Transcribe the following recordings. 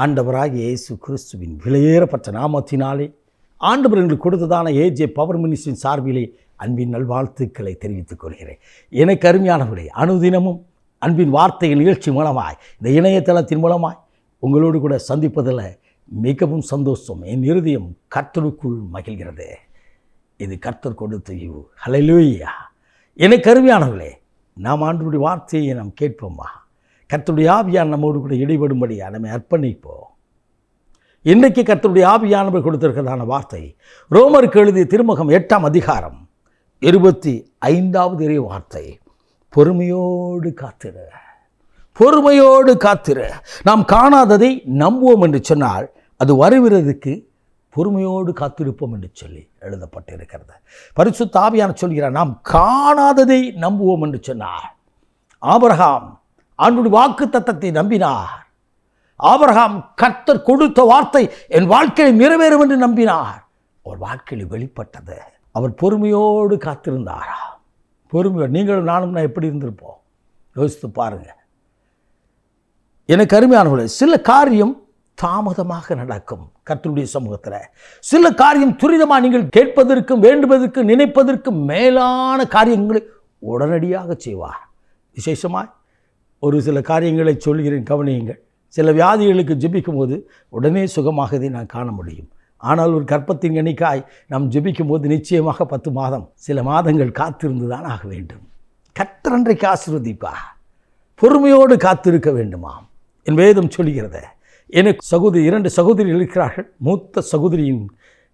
ஆண்டவராகிய இயேசு கிறிஸ்துவின் விலையேறப்பட்ட நாமத்தினாலே ஆண்டவர் எங்களுக்கு கொடுத்ததான ஏஜே பவர் மினிஸ்ட்ரியின் சார்பிலே அன்பின் நல்வாழ்த்துக்களை தெரிவித்துக் கொள்கிறேன். எனக்கு அருமையானவர்களே, அனுதினமும் அன்பின் வார்த்தைகள் நிகழ்ச்சி மூலமாய் இந்த இணையதளத்தின் மூலமாய் உங்களோடு கூட சந்திப்பதில் மிகவும் சந்தோஷம். என் இருதயம் கர்த்தருக்குள் மகிழ்கிறது. இது கர்த்தர் கொடுத்த ஈவு. ஹல்லேலூயா. எனக்கு அருமையானவர்களே, நாம் ஆண்டவருடைய வார்த்தையை நாம் கேட்போமா? கர்த்தருடைய ஆவியான் நம்மோடு கூட இடைபடும்படியா நம்மை அர்ப்பணிப்போம். இன்றைக்கு கர்த்தருடைய ஆவியானவர் கொடுத்திருக்கிறதான வார்த்தை ரோமருக்கு எழுதிய திருமுகம் 8ஆம் அதிகாரம் 25வது வார்த்தை. பொறுமையோடு காத்திரு, பொறுமையோடு காத்திரு. நாம் காணாததை நம்புவோம் என்று சொன்னால் அது வருகிறதுக்கு பொறுமையோடு காத்திருப்போம் என்று சொல்லி எழுதப்பட்டிருக்கிறது. பரிசுத்த ஆவியானவர் சொல்கிறார், நாம் காணாததை நம்புவோம் என்று சொன்னார். ஆபிரகாம் ஆண்டவருடைய வாக்குத்தத்தத்தை நம்பினார். ஆபிரகாம் கர்த்தர் கொடுத்த வார்த்தை என் வாழ்க்கையில் நிறைவேறும் என்று நம்பினார். அவர் வாழ்க்கையில் வெளிப்பட்டது. அவர் பொறுமையோடு காத்திருந்தாரா? பொறுமையோடு நீங்களும் நானும் எப்படி இருந்திருப்போம் யோசித்து பாருங்க. எனக்கு அருமையானவர்களே, சில காரியம் தாமதமாக நடக்கும் கர்த்தருடைய சமூகத்தில். சில காரியம் துரிதமாக நீங்கள் கேட்பதற்கும் வேண்டுவதற்கும் நினைப்பதற்கும் மேலான காரியங்களை உடனடியாக செய்வார். விசேஷமாக ஒரு சில காரியங்களை சொல்கிறேன், கவனியுங்கள். சில வியாதிகளுக்கு ஜெபிக்கும் போது உடனே சுகமாகதை நான் காண முடியும். ஆனால் ஒரு கர்ப்பத்தின் கணிக்காய் நாம் ஜெபிக்கும் போது நிச்சயமாக 10 மாதம் சில மாதங்கள் காத்திருந்து தான் ஆக வேண்டும். கர்த்தர் அன்றைக்கு ஆசீர்வதிப்பா. பொறுமையோடு காத்திருக்க வேண்டுமாம் என் வேதம் சொல்கிறது. எனக்கு 2 சகோதரிகள் இருக்கிறார்கள். மூத்த சகோதரியின்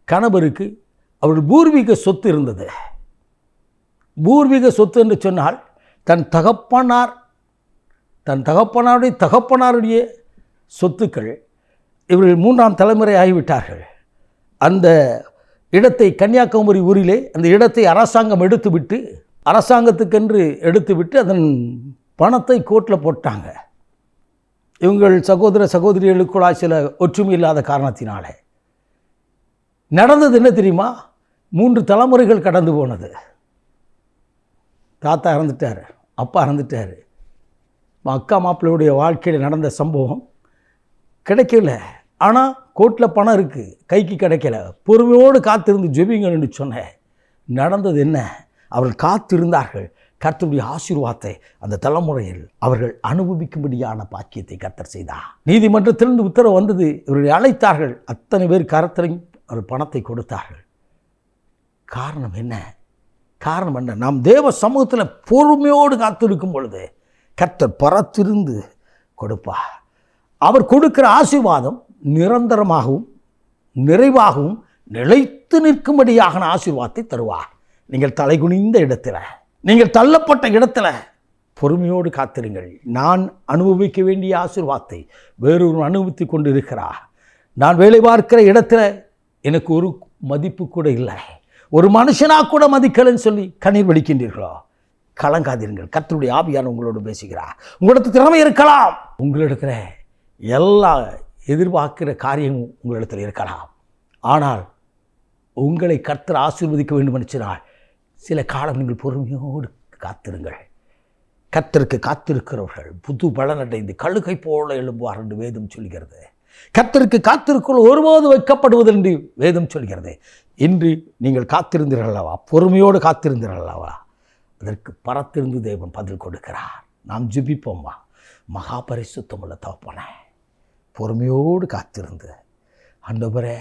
கணவருக்கு அவர்கள் பூர்வீக சொத்து இருந்தது. பூர்வீக சொத்து என்று சொன்னால் தன் தகப்பனாருடைய சொத்துக்கள். இவர்கள் 3ஆம் தலைமுறை ஆகிவிட்டார்கள். அந்த இடத்தை கன்னியாகுமரி ஊரிலே அந்த இடத்தை அரசாங்கம் அரசாங்கத்துக்கென்று எடுத்துவிட்டு அதன் பணத்தை கோர்ட்டில் போட்டாங்க. இவங்கள் சகோதரிகளுக்குள்ளாய் சில ஒற்றுமை இல்லாத காரணத்தினாலே நடந்தது என்ன தெரியுமா? 3 தலைமுறைகள் கடந்து போனது. தாத்தா இறந்துட்டார், அப்பா இறந்துட்டார். அக்கா மாப்பிள்ளையுடைய வாழ்க்கையில் நடந்த சம்பவம் கிடைக்கல. ஆனால் கோர்ட்டில் பணம் இருக்குது, கைக்கு கிடைக்கல. பொறுமையோடு காத்திருந்து ஜெபிங்கன்னு சொன்னேன். நடந்தது என்ன? அவர்கள் காத்திருந்தார்கள். கர்த்தருடைய ஆசீர்வாதத்தை அந்த தலைமுறையில் அவர்கள் அனுபவிக்கும்படியான பாக்கியத்தை கர்த்தர் செய்தார். நீதிமன்றத்திலிருந்து உத்தரவு வந்தது. இவர்களை அழைத்தார்கள். அத்தனை பேர் கரத்திலையும் அவர் பணத்தை கொடுத்தார்கள். காரணம் என்ன? நாம் தேவ சமூகத்தில் பொறுமையோடு காத்திருக்கும் பொழுது கர்த்தர் பரத்திருந்து கொடுப்பார். அவர் கொடுக்கிற ஆசீர்வாதம் நிரந்தரமாகவும் நிறைவாகவும் நிலைத்து நிற்கும்படியான ஆசீர்வாதத்தை தருவார். நீங்கள் தலைகுனிந்த இடத்துல, நீங்கள் தள்ளப்பட்ட இடத்துல பொறுமையோடு காத்திருங்கள். நான் அனுபவிக்க வேண்டிய ஆசீர்வாதத்தை வேறொரு அனுபவித்து கொண்டு இருக்கிறார். நான் வேலை பார்க்கிற இடத்துல எனக்கு ஒரு மதிப்பு கூட இல்லை, ஒரு மனுஷனாக கூட மதிக்கலைன்னு சொல்லி கண்ணீர் வடிக்கின்றீர்களோ? கலங்காதீர்கள். கர்த்தருடைய ஆவியான உங்களோடு பேசுகிறார். உங்களிடத்து திறமை இருக்கலாம், உங்களிடத்துல எல்லா எதிர்பார்க்கிற காரியமும் உங்களிடத்தில் இருக்கலாம். ஆனால் உங்களை கர்த்தர் ஆசீர்வதிக்க வேண்டும் நினைச்சினால் சில காலம் நீங்கள் பொறுமையோடு காத்திருங்கள். கர்த்தருக்கு காத்திருக்கிறவர்கள் புது பலனடைந்து கழுகை போல எழும்புவார் என்று வேதம் சொல்கிறது. கர்த்தருக்கு காத்திருக்கிற ஒருபோது வைக்கப்படுவது என்று வேதம் சொல்கிறது. இன்று நீங்கள் காத்திருந்தீர்களவா? பொறுமையோடு காத்திருந்தீர்களவா? அதற்கு பரத்திருந்து தேவன் பதில் கொடுக்கிறார். நாம் ஜெபிப்போம்மா. மகா பரிசுத்தமுள்ள தகப்பனே, பொறுமையோடு காத்திருந்து ஆண்டவரே,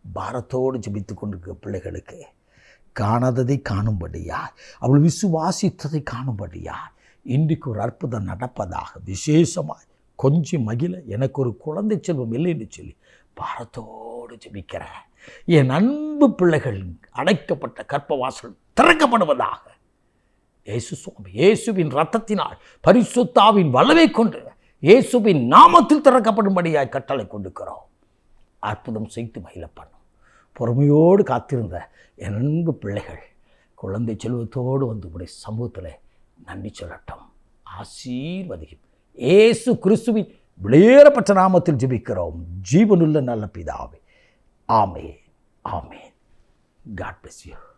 பாரத்தோடு ஜெபித்து கொண்டிருக்கிற பிள்ளைகளுக்கு காணாததை காணும்படியார், அவள் விசுவாசித்ததை காணும்படியார் இன்றைக்கு ஒரு அற்புதம் நடப்பதாக. விசேஷமாக கொஞ்சம் மகிழ எனக்கு ஒரு குழந்தை செல்வம் இல்லை என்று சொல்லி பாரத்தோடு ஜெபிக்கிறேன். என் அன்பு பிள்ளைகள் அடைக்கப்பட்ட கர்ப்பவாசல் திறக்கப்படுவதாக. இயேசுவின் இரத்தத்தினால் பரிசுத்தாவின் வல்லமை கொண்டு இயேசுவின் நாமத்தில் திறக்கப்படும்படியாய் கட்டளை கொடுக்கிறோம். அற்புதம் செய்து மகிழ பண்ணும். பொறுமையோடு காத்திருந்த என் அன்பு பிள்ளைகள் குழந்தை செல்வத்தோடு வந்து உடைய சமூகத்தில் நன்றி சொல்லட்டும். ஆசீர்வதிக்கும் இயேசு கிறிஸ்துவின் விலையேறப்பட்ட நாமத்தில் ஜெபிக்கிறோம் ஜீவனுள்ள நல்ல பிதாவே. ஆமென். ஆமென். God bless you.